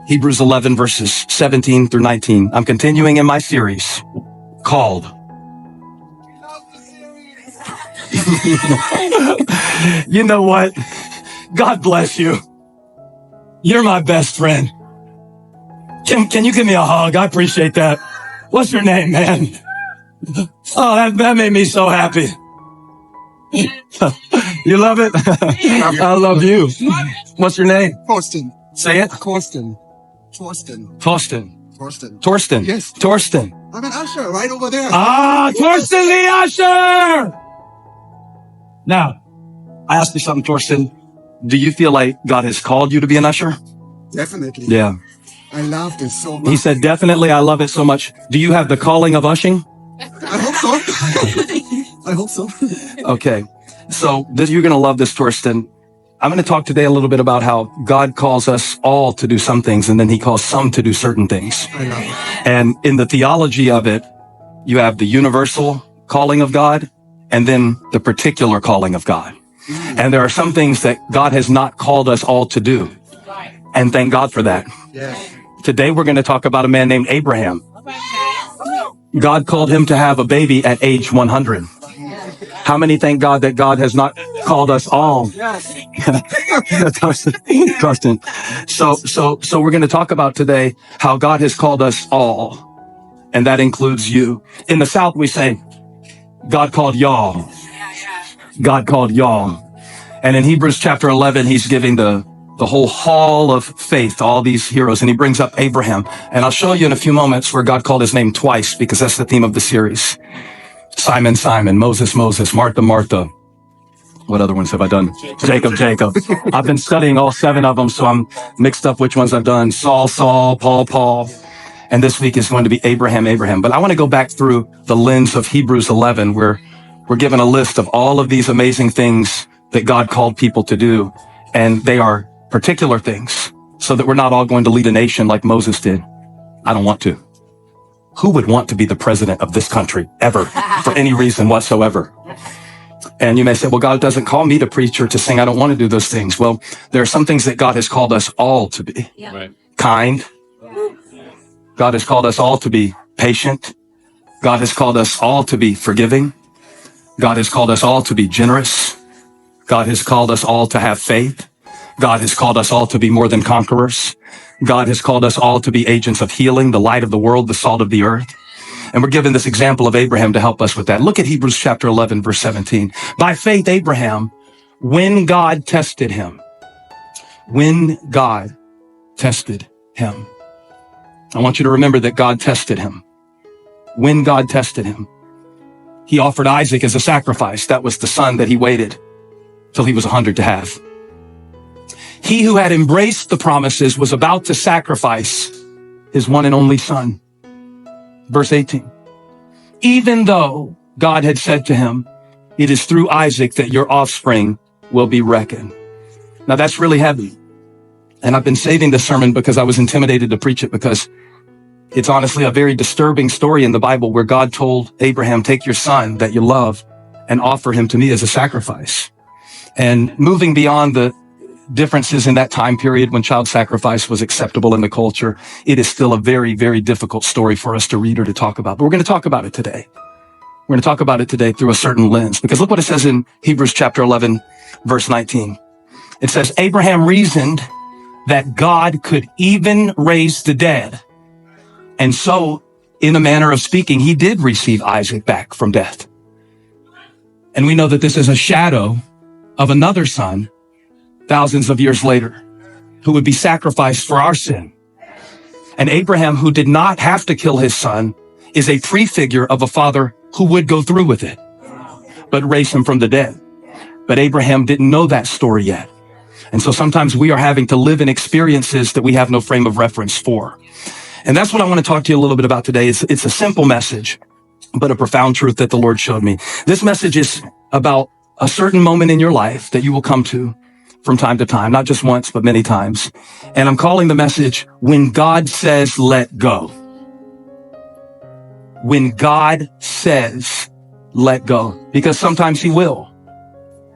Hebrews 11 verses 17 through 19. I'm continuing in my series called You know what? God bless you. You're my best friend. Can you give me a hug? I appreciate that. What's your name, man? Oh, that made me so happy. You love it? I love you. What's your name? Torsten. Say it. Torsten. Yes. Torsten. I'm an usher right over there. Ah, Torsten the usher! Now, I asked you something, Torsten. Do you feel like God has called you to be an usher? Definitely. Yeah. I love this so much. He said, definitely, I love it so much. Do you have the calling of ushing? I hope so. I hope so. Okay. So you're going to love this, Torsten. I'm going to talk today a little bit about how God calls us all to do some things, and then he calls some to do certain things. I love it. And in the theology of it, you have the universal calling of God and then the particular calling of God. And there are some things that God has not called us all to do. And thank God for that. Yes. Today, we're going to talk about a man named Abraham. God called him to have a baby at age 100. How many thank God that God has not called us all? Trusting. So we're going to talk about today how God has called us all. And that includes you. In the South, we say, God called y'all. God called y'all. And in Hebrews chapter 11, he's giving the whole hall of faith, all these heroes, and he brings up Abraham. And I'll show you in a few moments where God called his name twice, because that's the theme of the series. Simon, Simon, Moses, Moses, Martha, Martha. What other ones have I done? Jacob, Jacob. I've been studying all 7 of them, so I'm mixed up which ones I've done. Saul, Saul, Paul, Paul. And this week is going to be Abraham, Abraham. But I want to go back through the lens of Hebrews 11, where we're given a list of all of these amazing things that God called people to do. And they are particular things, so that we're not all going to lead a nation like Moses did. I don't want to. Who would want to be the president of this country ever for any reason whatsoever? And you may say, well, God doesn't call me to preach or to sing. I don't want to do those things. Well, there are some things that God has called us all to be. Right. Kind. God has called us all to be patient. God has called us all to be forgiving. God has called us all to be generous. God has called us all to have faith. God has called us all to be more than conquerors. God has called us all to be agents of healing, the light of the world, the salt of the earth. And we're given this example of Abraham to help us with that. Look at Hebrews chapter 11, verse 17. By faith, Abraham, when God tested him, I want you to remember that God tested him. When God tested him, he offered Isaac as a sacrifice. That was the son that he waited till he was 100 to have. He who had embraced the promises was about to sacrifice his one and only son. Verse 18. Even though God had said to him, it is through Isaac that your offspring will be reckoned. Now that's really heavy. And I've been saving this sermon because I was intimidated to preach it, because it's honestly a very disturbing story in the Bible where God told Abraham, take your son that you love and offer him to me as a sacrifice. And moving beyond the differences in that time period when child sacrifice was acceptable in the culture, it is still a very, very difficult story for us to read or to talk about. But we're going to talk about it today. We're going to talk about it today through a certain lens, because look what it says in Hebrews chapter 11, verse 19. It says, Abraham reasoned that God could even raise the dead. And so, in a manner of speaking, he did receive Isaac back from death. And we know that this is a shadow of another son thousands of years later, who would be sacrificed for our sin. And Abraham, who did not have to kill his son, is a prefigure of a father who would go through with it, but raise him from the dead. But Abraham didn't know that story yet. And so sometimes we are having to live in experiences that we have no frame of reference for. And that's what I want to talk to you a little bit about today. It's a simple message, but a profound truth that the Lord showed me. This message is about a certain moment in your life that you will come to from time to time, not just once, but many times. And I'm calling the message, when God says, let go. When God says, let go. Because sometimes he will.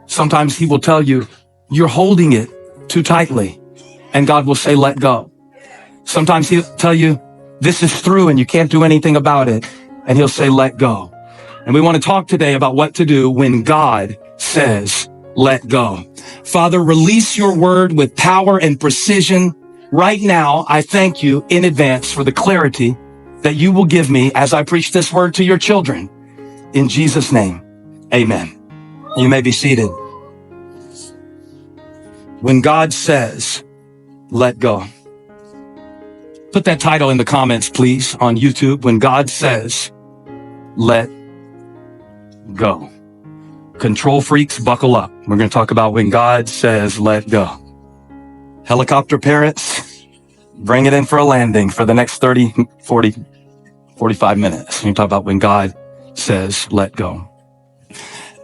Sometimes he will tell you, you're holding it too tightly. And God will say, let go. Sometimes he'll tell you, this is through and you can't do anything about it. And he'll say, let go. And we want to talk today about what to do when God says, let go. Father, release your word with power and precision. Right now, I thank you in advance for the clarity that you will give me as I preach this word to your children. In Jesus' name, amen. You may be seated. When God says, let go. Put that title in the comments, please, on YouTube. When God says, let go. Control freaks, buckle up. We're going to talk about when God says, let go. Helicopter parents, bring it in for a landing for the next 30, 40, 45 minutes. We're going to talk about when God says, let go.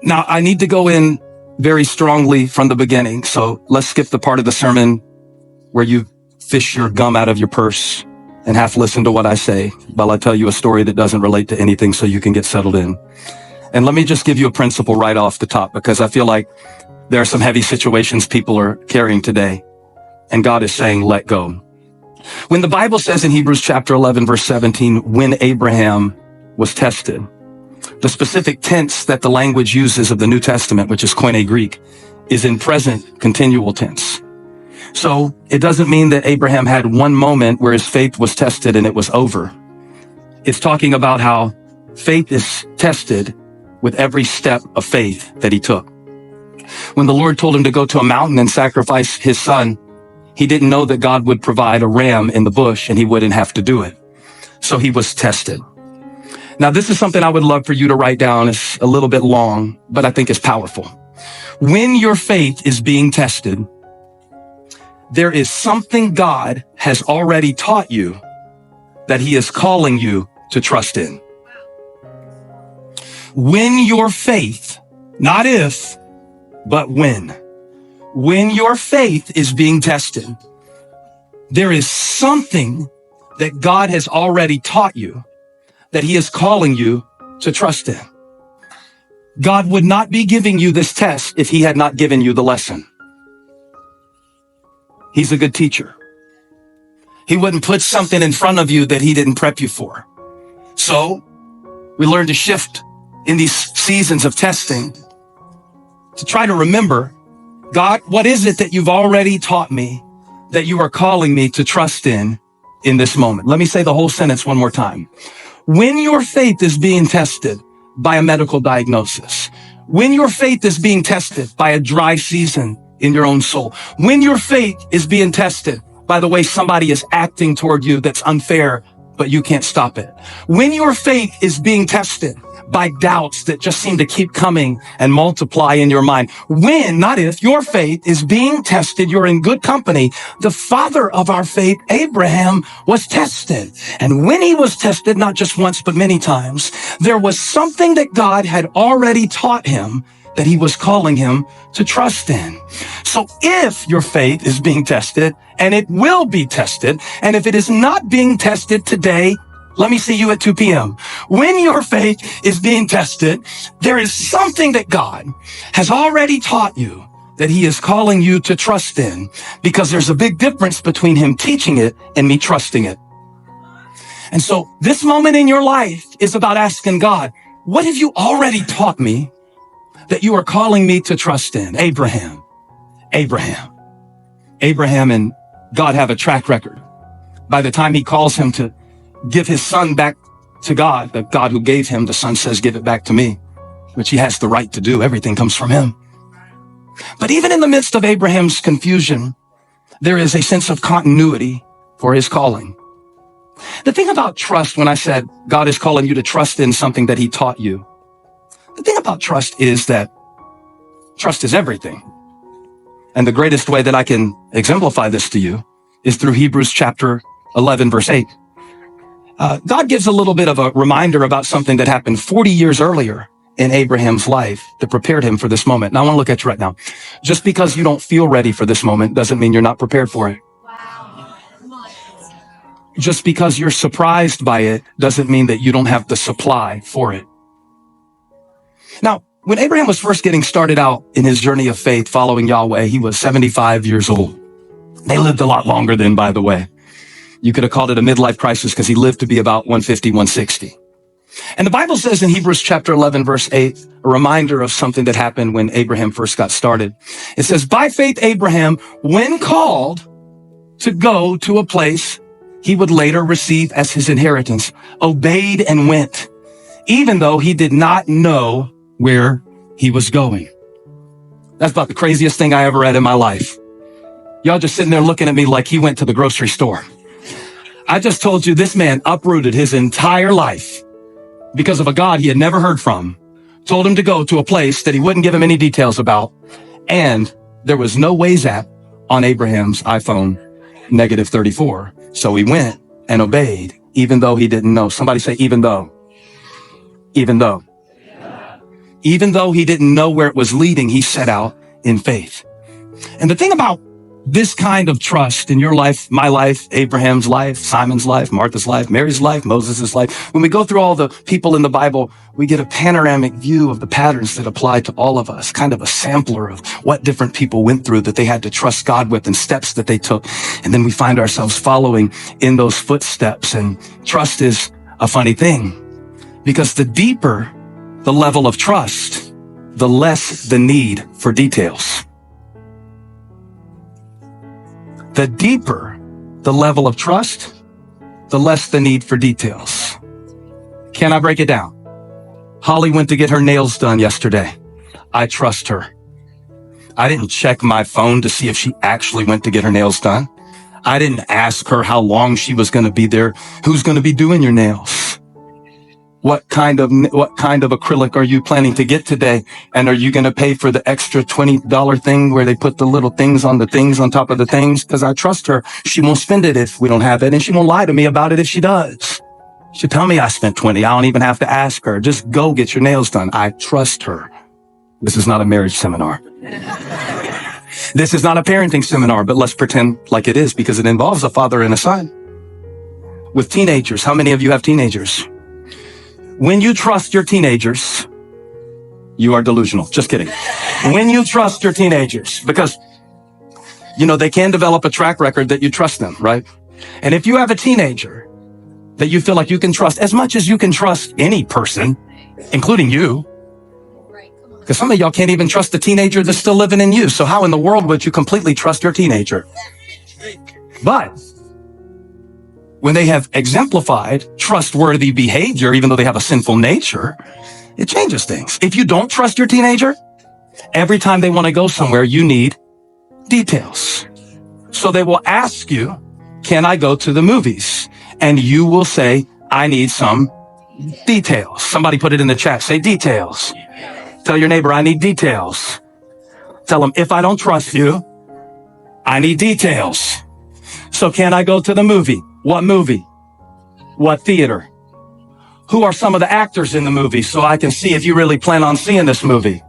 Now, I need to go in very strongly from the beginning. So let's skip the part of the sermon where you fish your gum out of your purse and half listen to what I say while I tell you a story that doesn't relate to anything so you can get settled in. And let me just give you a principle right off the top, because I feel like there are some heavy situations people are carrying today, and God is saying, let go. When the Bible says in Hebrews chapter 11, verse 17, when Abraham was tested, the specific tense that the language uses of the New Testament, which is Koine Greek, is in present continual tense. So it doesn't mean that Abraham had one moment where his faith was tested and it was over. It's talking about how faith is tested with every step of faith that he took. When the Lord told him to go to a mountain and sacrifice his son, he didn't know that God would provide a ram in the bush and he wouldn't have to do it. So he was tested. Now, this is something I would love for you to write down. It's a little bit long, but I think it's powerful. When your faith is being tested, there is something God has already taught you that he is calling you to trust in. When your faith, not if, but when your faith is being tested, there is something that God has already taught you that he is calling you to trust in. God would not be giving you this test if he had not given you the lesson. He's a good teacher. He wouldn't put something in front of you that he didn't prep you for. So we learn to shift in these seasons of testing to try to remember, God, what is it that you've already taught me that you are calling me to trust in this moment? Let me say the whole sentence one more time. When your faith is being tested by a medical diagnosis, when your faith is being tested by a dry season in your own soul, when your faith is being tested by the way somebody is acting toward you that's unfair, but you can't stop it, when your faith is being tested by doubts that just seem to keep coming and multiply in your mind, when, not if, your faith is being tested, you're in good company. The father of our faith, Abraham, was tested. And when he was tested, not just once, but many times, there was something that God had already taught him that he was calling him to trust in. So if your faith is being tested, and it will be tested, and if it is not being tested today, let me see you at 2 p.m. When your faith is being tested, there is something that God has already taught you that he is calling you to trust in, because there's a big difference between him teaching it and me trusting it. And so this moment in your life is about asking God, what have you already taught me that you are calling me to trust in? Abraham and God have a track record. By the time he calls him to give his son back to God, the God who gave him, the son says, give it back to me, which he has the right to do. Everything comes from him. But even in the midst of Abraham's confusion, there is a sense of continuity for his calling. The thing about trust, when I said God is calling you to trust in something that he taught you, the thing about trust is that trust is everything. And the greatest way that I can exemplify this to you is through Hebrews chapter 11, verse 8. God gives a little bit of a reminder about something that happened 40 years earlier in Abraham's life that prepared him for this moment. Now I want to look at you right now. Just because you don't feel ready for this moment doesn't mean you're not prepared for it. Just because you're surprised by it doesn't mean that you don't have the supply for it. Now, when Abraham was first getting started out in his journey of faith following Yahweh, he was 75 years old. They lived a lot longer then, by the way. You could have called it a midlife crisis because he lived to be about 150, 160. And the Bible says in Hebrews chapter 11, verse 8, a reminder of something that happened when Abraham first got started. It says, by faith, Abraham, when called to go to a place he would later receive as his inheritance, obeyed and went, even though he did not know where he was going. That's about the craziest thing I ever read in my life. Y'all just sitting there looking at me like he went to the grocery store. I just told you this man uprooted his entire life because of a God he had never heard from, told him to go to a place that he wouldn't give him any details about, and there was no Waze app on Abraham's iPhone -34. So he went and obeyed, even though he didn't know. Somebody say, even though. Even though. Even though he didn't know where it was leading, he set out in faith. And the thing about this kind of trust in your life, my life, Abraham's life, Simon's life, Martha's life, Mary's life, Moses' life, when we go through all the people in the Bible, we get a panoramic view of the patterns that apply to all of us, kind of a sampler of what different people went through that they had to trust God with and steps that they took. And then we find ourselves following in those footsteps. And trust is a funny thing because the deeper the level of trust, the less the need for details. The deeper the level of trust, the less the need for details. Can I break it down? Holly went to get her nails done yesterday. I trust her. I didn't check my phone to see if she actually went to get her nails done. I didn't ask her how long she was going to be there. Who's going to be doing your nails? What kind of acrylic are you planning to get today? And are you going to pay for the extra $20 thing where they put the little things on top of the things? Because I trust her. She won't spend it if we don't have it. And she won't lie to me about it if she does. She'll tell me I spent 20. I don't even have to ask her. Just go get your nails done. I trust her. This is not a marriage seminar. This is not a parenting seminar, but let's pretend like it is because it involves a father and a son. With teenagers, how many of you have teenagers? When you trust your teenagers, you are delusional. Just kidding. When you trust your teenagers, because, they can develop a track record that you trust them, right? And if you have a teenager that you feel like you can trust as much as you can trust any person, including you, because some of y'all can't even trust the teenager that's still living in you. So how in the world would you completely trust your teenager? But when they have exemplified trustworthy behavior, even though they have a sinful nature, it changes things. If you don't trust your teenager, every time they want to go somewhere, you need details. So they will ask you, can I go to the movies? And you will say, I need some details. Somebody put it in the chat. Say details. Tell your neighbor, I need details. Tell them, if I don't trust you, I need details. So can I go to the movie? What movie? What theater? Who are some of the actors in the movie so I can see if you really plan on seeing this movie?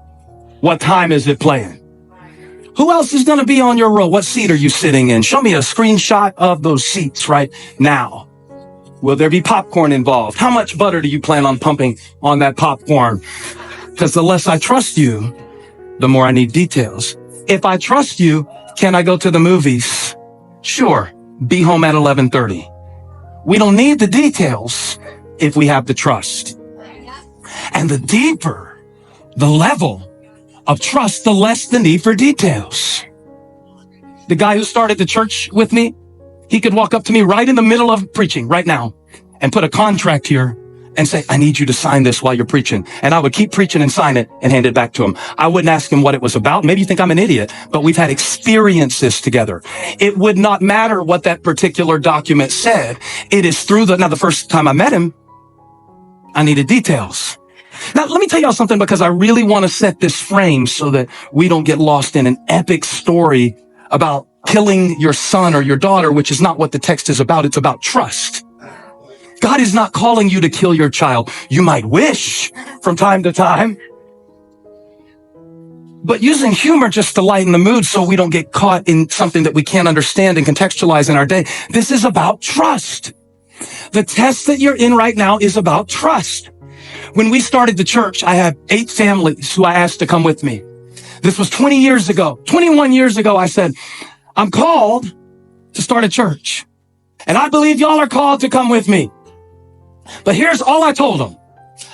What time is it playing? Who else is going to be on your row? What seat are you sitting in? Show me a screenshot of those seats right now. Will there be popcorn involved? How much butter do you plan on pumping on that popcorn? Because the less I trust you, the more I need details. If I trust you, can I go to the movies? Sure. Be home at 11:30. We don't need the details if we have the trust. And the deeper the level of trust, the less the need for details. The guy who started the church with me, he could walk up to me right in the middle of preaching right now and put a contract here and say, I need you to sign this while you're preaching. And I would keep preaching and sign it and hand it back to him. I wouldn't ask him what it was about. Maybe you think I'm an idiot, but we've had experiences together. It would not matter what that particular document said. It is through the first time I met him, I needed details. Now, let me tell y'all something because I really want to set this frame so that we don't get lost in an epic story about killing your son or your daughter, which is not what the text is about. It's about trust. God is not calling you to kill your child. You might wish from time to time, but using humor just to lighten the mood so we don't get caught in something that we can't understand and contextualize in our day. This is about trust. The test that you're in right now is about trust. When we started the church, I had 8 families who I asked to come with me. This was 20 years ago. 21 years ago, I said, I'm called to start a church. And I believe y'all are called to come with me. But here's all I told them.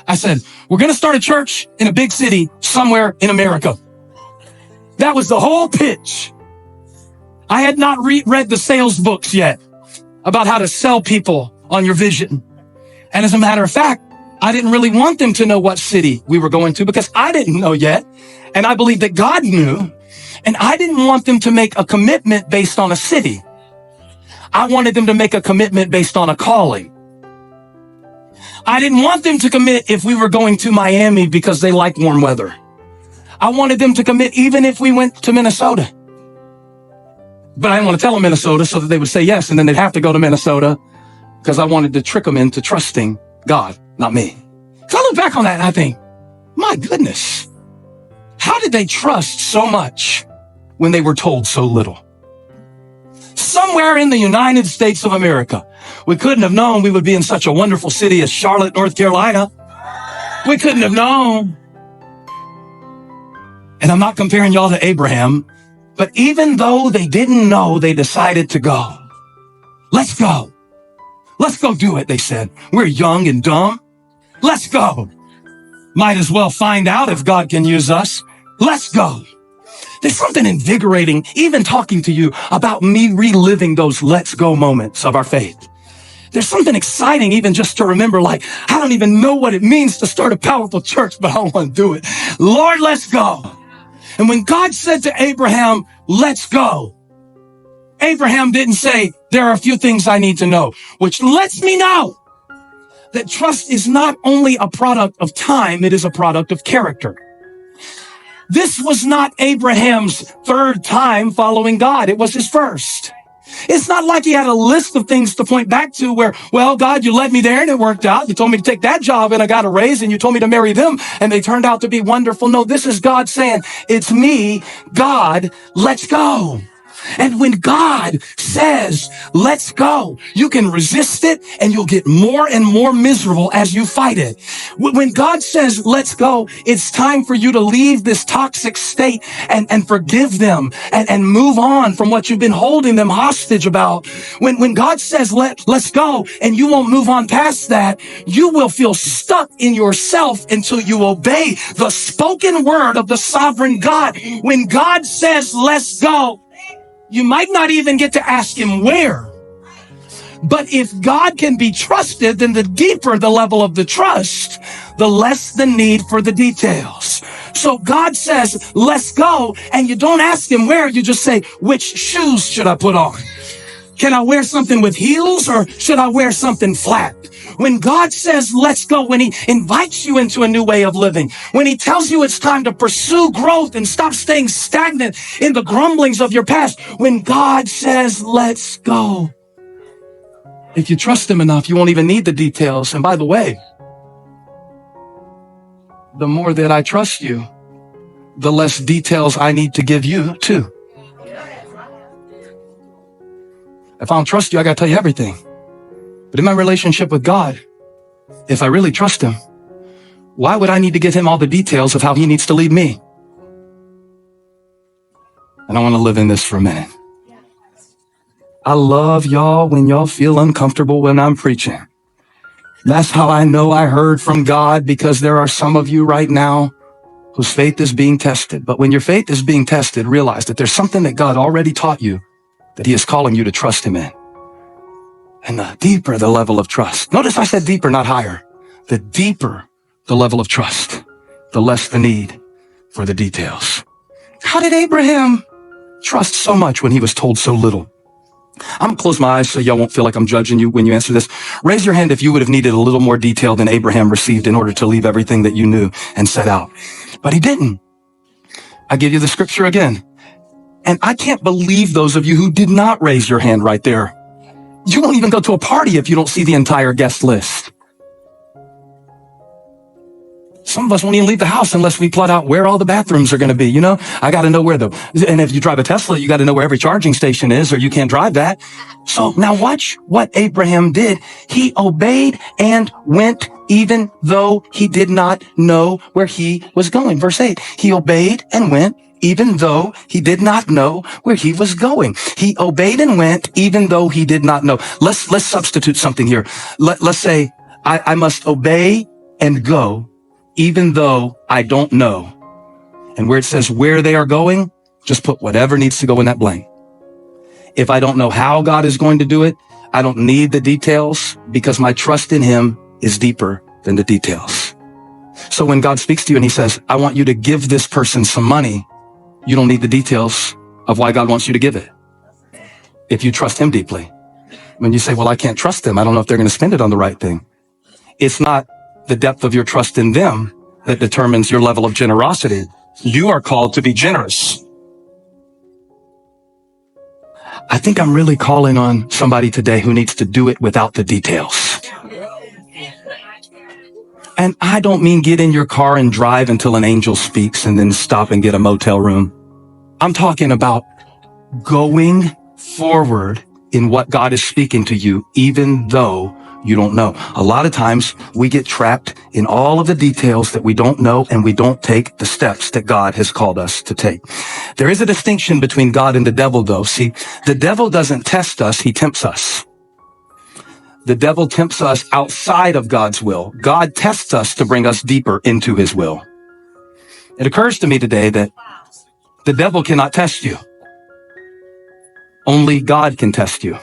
I said, we're going to start a church in a big city somewhere in America. That was the whole pitch. I had not read the sales books yet about how to sell people on your vision. And as a matter of fact, I didn't really want them to know what city we were going to because I didn't know yet. And I believed that God knew. And I didn't want them to make a commitment based on a city. I wanted them to make a commitment based on a calling. I didn't want them to commit if we were going to Miami because they like warm weather. I wanted them to commit even if we went to Minnesota. But I didn't want to tell them Minnesota so that they would say yes, and then they'd have to go to Minnesota because I wanted to trick them into trusting God, not me. So I look back on that and I think, my goodness, how did they trust so much when they were told so little? Somewhere in the United States of America, we couldn't have known we would be in such a wonderful city as Charlotte, North Carolina. We couldn't have known. And I'm not comparing y'all to Abraham, but even though they didn't know, they decided to go. Let's go. Let's go do it, they said. We're young and dumb. Let's go. Might as well find out if God can use us. Let's go. There's something invigorating, even talking to you about me reliving those let's go moments of our faith. There's something exciting even just to remember, like, I don't even know what it means to start a powerful church, but I want to do it. Lord, let's go. And when God said to Abraham, let's go, Abraham didn't say, there are a few things I need to know, which lets me know that trust is not only a product of time, it is a product of character. This was not Abraham's third time following God. It was his first. It's not like he had a list of things to point back to where, well, God, you led me there and it worked out. You told me to take that job and I got a raise, and you told me to marry them and they turned out to be wonderful. No, this is God saying, it's me, God, let's go. And when God says, let's go, you can resist it and you'll get more and more miserable as you fight it. When God says, let's go, it's time for you to leave this toxic state and forgive them and move on from what you've been holding them hostage about. When God says, let's go, and you won't move on past that, you will feel stuck in yourself until you obey the spoken word of the sovereign God. When God says, let's go, you might not even get to ask him where. But if God can be trusted, then the deeper the level of the trust, the less the need for the details. So God says, let's go. And you don't ask him where. You just say, which shoes should I put on? Can I wear something with heels or should I wear something flat? When God says, let's go, when he invites you into a new way of living, when he tells you it's time to pursue growth and stop staying stagnant in the grumblings of your past, when God says, let's go, if you trust him enough, you won't even need the details. And by the way, the more that I trust you, the less details I need to give you too. If I don't trust you, I got to tell you everything. But in my relationship with God, if I really trust him, why would I need to give him all the details of how he needs to lead me? And I want to live in this for a minute. I love y'all when y'all feel uncomfortable when I'm preaching. That's how I know I heard from God, because there are some of you right now whose faith is being tested. But when your faith is being tested, realize that there's something that God already taught you that he is calling you to trust him in. And the deeper the level of trust. Notice I said deeper, not higher. The deeper the level of trust, the less the need for the details. How did Abraham trust so much when he was told so little? I'm gonna close my eyes so y'all won't feel like I'm judging you when you answer this. Raise your hand if you would have needed a little more detail than Abraham received in order to leave everything that you knew and set out. But he didn't. I give you the scripture again. And I can't believe those of you who did not raise your hand right there. You won't even go to a party if you don't see the entire guest list. Some of us won't even leave the house unless we plot out where all the bathrooms are going to be. You know, I got to know where and if you drive a Tesla, you got to know where every charging station is, or you can't drive that. So now watch what Abraham did. He obeyed and went even though he did not know where he was going. Verse 8, he obeyed and went even though he did not know where he was going. He obeyed and went, even though he did not know. Let's substitute something here. Let's say I must obey and go, even though I don't know. And where it says where they are going, just put whatever needs to go in that blank. If I don't know how God is going to do it, I don't need the details because my trust in him is deeper than the details. So when God speaks to you and he says, I want you to give this person some money, you don't need the details of why God wants you to give it. If you trust him deeply. When you say, well, I can't trust them, I don't know if they're going to spend it on the right thing. It's not the depth of your trust in them that determines your level of generosity. You are called to be generous. I think I'm really calling on somebody today who needs to do it without the details. And I don't mean get in your car and drive until an angel speaks and then stop and get a motel room. I'm talking about going forward in what God is speaking to you, even though you don't know. A lot of times we get trapped in all of the details that we don't know, and we don't take the steps that God has called us to take. There is a distinction between God and the devil, though. See, the devil doesn't test us, he tempts us. The devil tempts us outside of God's will. God tests us to bring us deeper into his will. It occurs to me today that the devil cannot test you. Only God can test you.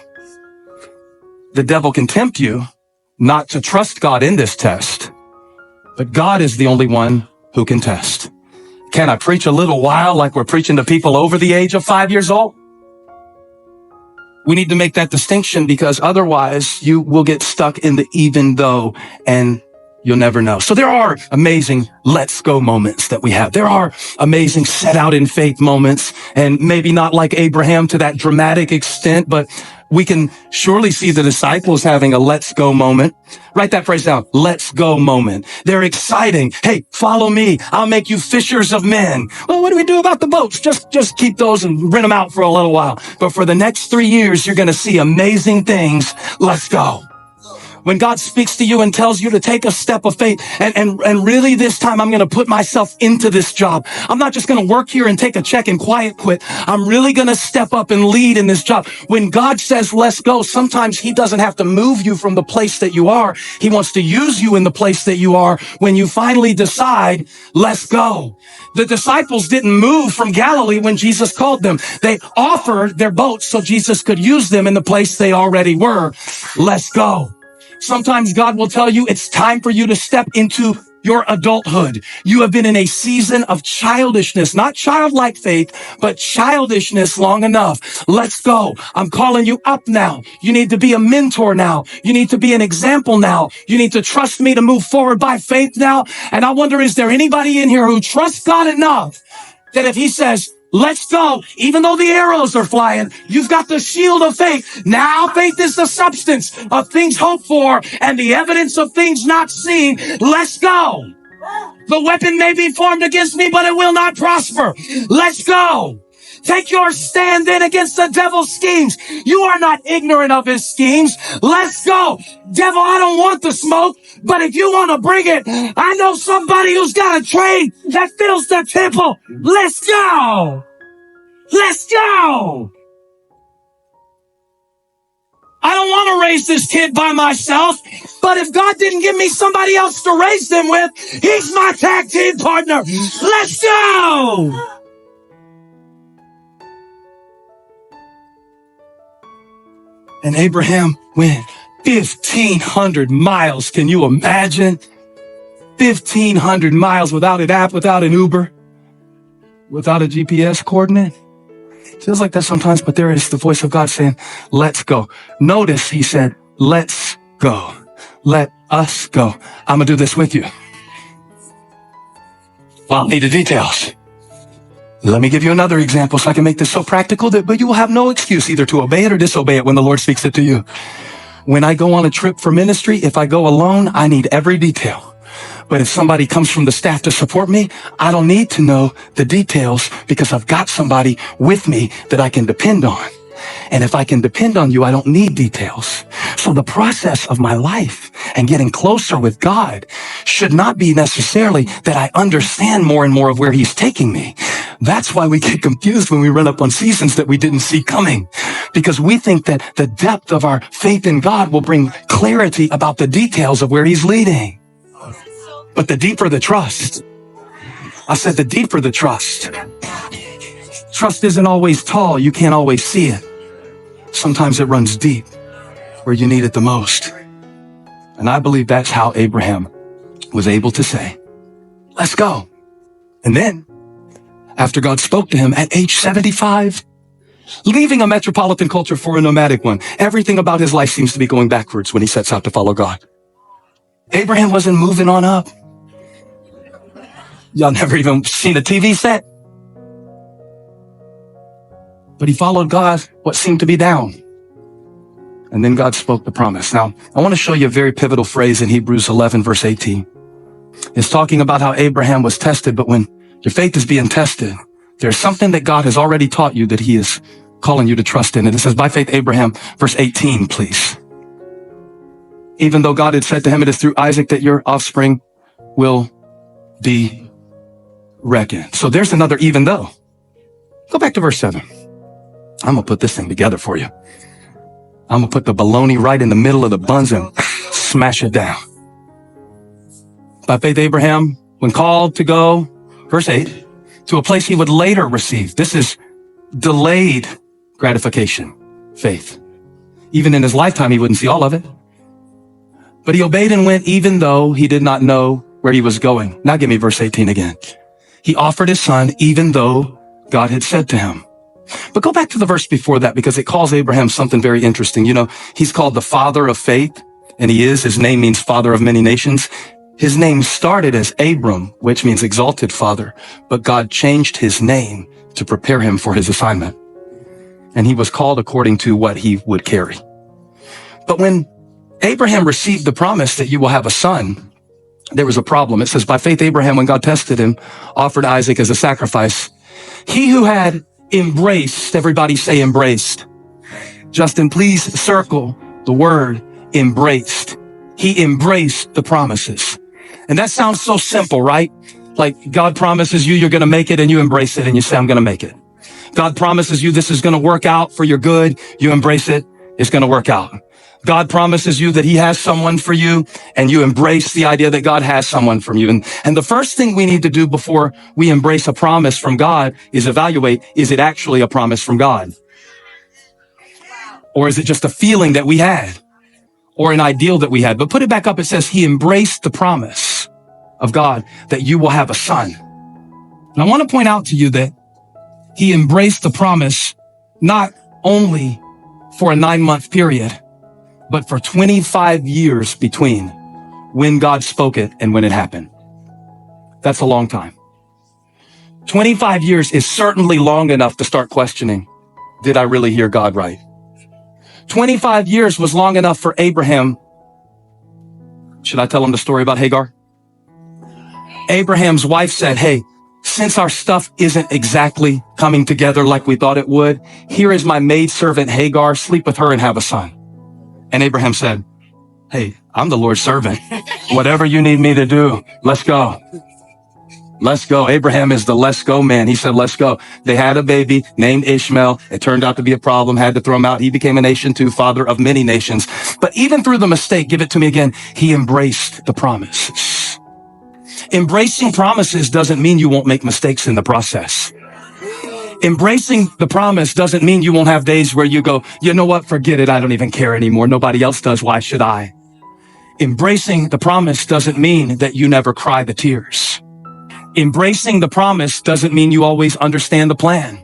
The devil can tempt you not to trust God in this test, but God is the only one who can test. Can I preach a little while like we're preaching to people over the age of 5 years old? We need to make that distinction because otherwise you will get stuck in the even though and you'll never know. So there are amazing let's go moments that we have. There are amazing set out in faith moments, and maybe not like Abraham to that dramatic extent, but we can surely see the disciples having a let's go moment. Write that phrase down. Let's go moment. They're exciting. Hey, follow me. I'll make you fishers of men. Well, what do we do about the boats? Just keep those and rent them out for a little while. But for the next 3 years, you're going to see amazing things. Let's go. When God speaks to you and tells you to take a step of faith and really this time I'm going to put myself into this job. I'm not just going to work here and take a check and quiet quit. I'm really going to step up and lead in this job. When God says, let's go, sometimes he doesn't have to move you from the place that you are. He wants to use you in the place that you are when you finally decide, let's go. The disciples didn't move from Galilee when Jesus called them. They offered their boats so Jesus could use them in the place they already were. Let's go. Sometimes God will tell you it's time for you to step into your adulthood. You have been in a season of childishness, not childlike faith, but childishness long enough. Let's go. I'm calling you up now. You need to be a mentor now. You need to be an example now. You need to trust me to move forward by faith now. And I wonder, is there anybody in here who trusts God enough that if he says, let's go, even though the arrows are flying, you've got the shield of faith. Now faith is the substance of things hoped for and the evidence of things not seen. Let's go. The weapon may be formed against me, but it will not prosper. Let's go. Take your stand then against the devil's schemes. You are not ignorant of his schemes. Let's go. Devil, I don't want the smoke, but if you want to bring it, I know somebody who's got a train that fills the temple. Let's go. Let's go. I don't want to raise this kid by myself, but if God didn't give me somebody else to raise them with, he's my tag team partner. Let's go. And Abraham went 1,500 miles. Can you imagine? 1,500 miles without an app, without an Uber, without a GPS coordinate. Feels like that sometimes, but there is the voice of God saying, let's go. Notice he said, let's go. Let us go. I'm going to do this with you. Well, I need the details. Let me give you another example so I can make this so practical that but you will have no excuse either to obey it or disobey it when the Lord speaks it to you. When I go on a trip for ministry, if I go alone, I need every detail. But if somebody comes from the staff to support me, I don't need to know the details because I've got somebody with me that I can depend on. And if I can depend on you, I don't need details. So the process of my life and getting closer with God should not be necessarily that I understand more and more of where he's taking me. That's why we get confused when we run up on seasons that we didn't see coming, because we think that the depth of our faith in God will bring clarity about the details of where he's leading. But the deeper the trust, I said the deeper the trust. Trust isn't always tall. You can't always see it. Sometimes it runs deep where you need it the most. And I believe that's how Abraham was able to say, let's go. And then, after God spoke to him at age 75, leaving a metropolitan culture for a nomadic one, everything about his life seems to be going backwards when he sets out to follow God. Abraham wasn't moving on up. Y'all never even seen a TV set. But he followed God, what seemed to be down. And then God spoke the promise. Now, I want to show you a very pivotal phrase in Hebrews 11, verse 18. It's talking about how Abraham was tested, but when your faith is being tested, there's something that God has already taught you that he is calling you to trust in. And it says, by faith, Abraham, verse 18, please. Even though God had said to him, it is through Isaac that your offspring will be reckoned. So there's another even though. Go back to verse 7. I'm going to put this thing together for you. I'm going to put the bologna right in the middle of the buns and smash it down. By faith, Abraham, when called to go, verse 8, to a place he would later receive. This is delayed gratification, faith. Even in his lifetime, he wouldn't see all of it. But he obeyed and went even though he did not know where he was going. Now give me verse 18 again. He offered his son even though God had said to him. But go back to the verse before that, because it calls Abraham something very interesting. You know, he's called the father of faith, and he is. His name means father of many nations. His name started as Abram, which means exalted father, but God changed his name to prepare him for his assignment. And he was called according to what he would carry. But when Abraham received the promise that you will have a son, there was a problem. It says, by faith, Abraham, when God tested him, offered Isaac as a sacrifice. He who had embraced, everybody say embraced. Justin, please circle the word embraced. He embraced the promises. And that sounds so simple, right? Like God promises you you're going to make it and you embrace it and you say, I'm going to make it. God promises you this is going to work out for your good. You embrace it. It's going to work out. God promises you that he has someone for you and you embrace the idea that God has someone from you. And the first thing we need to do before we embrace a promise from God is evaluate, is it actually a promise from God? Or is it just a feeling that we had or an ideal that we had? But put it back up. It says he embraced the promise of God that you will have a son. And I want to point out to you that he embraced the promise not only for a 9-month period, but for 25 years between when God spoke it and when it happened. That's a long time. 25 years is certainly long enough to start questioning, did I really hear God right? 25 years was long enough for Abraham. Should I tell him the story about Hagar? Abraham's wife said, hey, since our stuff isn't exactly coming together like we thought it would, here is my maidservant Hagar, sleep with her and have a son. And Abraham said, hey, I'm the Lord's servant. Whatever you need me to do, let's go. Let's go. Abraham is the let's go man. He said, let's go. They had a baby named Ishmael. It turned out to be a problem, had to throw him out. He became a nation too, father of many nations. But even through the mistake, give it to me again, he embraced the promises. Embracing promises doesn't mean you won't make mistakes in the process. Embracing the promise doesn't mean you won't have days where you go, you know what, forget it, I don't even care anymore. Nobody else does, why should I? Embracing the promise doesn't mean that you never cry the tears. Embracing the promise doesn't mean you always understand the plan.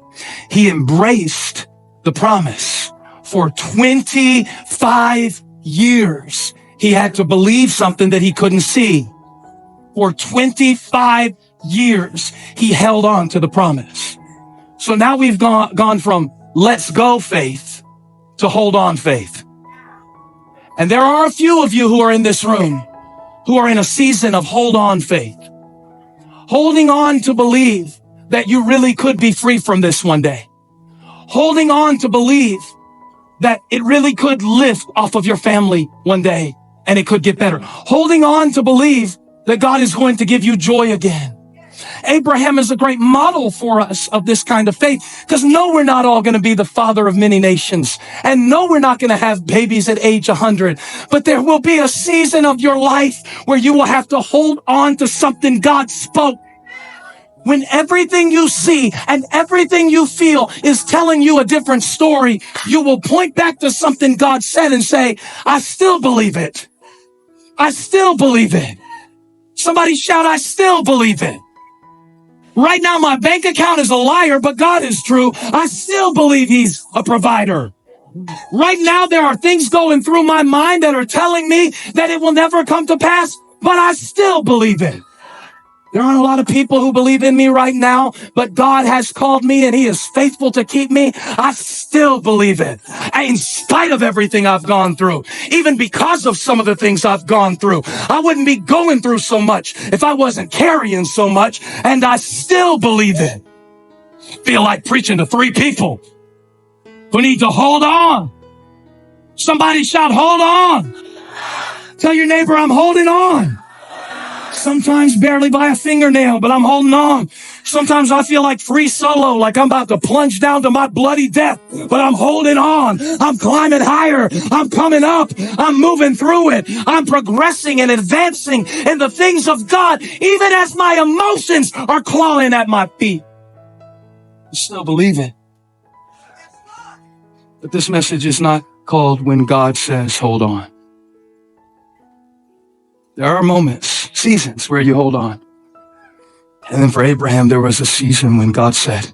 He embraced the promise. For 25 years, he had to believe something that he couldn't see. For 25 years, he held on to the promise. So now we've gone from let's go faith to hold on faith. And there are a few of you who are in this room who are in a season of hold on faith. Holding on to believe that you really could be free from this one day. Holding on to believe that it really could lift off of your family one day and it could get better. Holding on to believe that God is going to give you joy again. Abraham is a great model for us of this kind of faith, because no, we're not all going to be the father of many nations. And no, we're not going to have babies at age 100. But there will be a season of your life where you will have to hold on to something God spoke. When everything you see and everything you feel is telling you a different story, you will point back to something God said and say, I still believe it. I still believe it. Somebody shout, I still believe it. Right now, my bank account is a liar, but God is true. I still believe He's a provider. Right now, there are things going through my mind that are telling me that it will never come to pass, but I still believe it. There aren't a lot of people who believe in me right now, but God has called me and He is faithful to keep me. I still believe it. In spite of everything I've gone through, even because of some of the things I've gone through, I wouldn't be going through so much if I wasn't carrying so much, and I still believe it. Feel like preaching to 3 people who need to hold on. Somebody shout, hold on. Tell your neighbor, I'm holding on. Sometimes barely by a fingernail, but I'm holding on. Sometimes I feel like free solo, like I'm about to plunge down to my bloody death, but I'm holding on. I'm climbing higher. I'm coming up. I'm moving through it. I'm progressing and advancing in the things of God, even as my emotions are clawing at my feet. I still believe it. But this message is not called When God Says Hold On. There are moments, seasons where you hold on. And then for Abraham, there was a season when God said,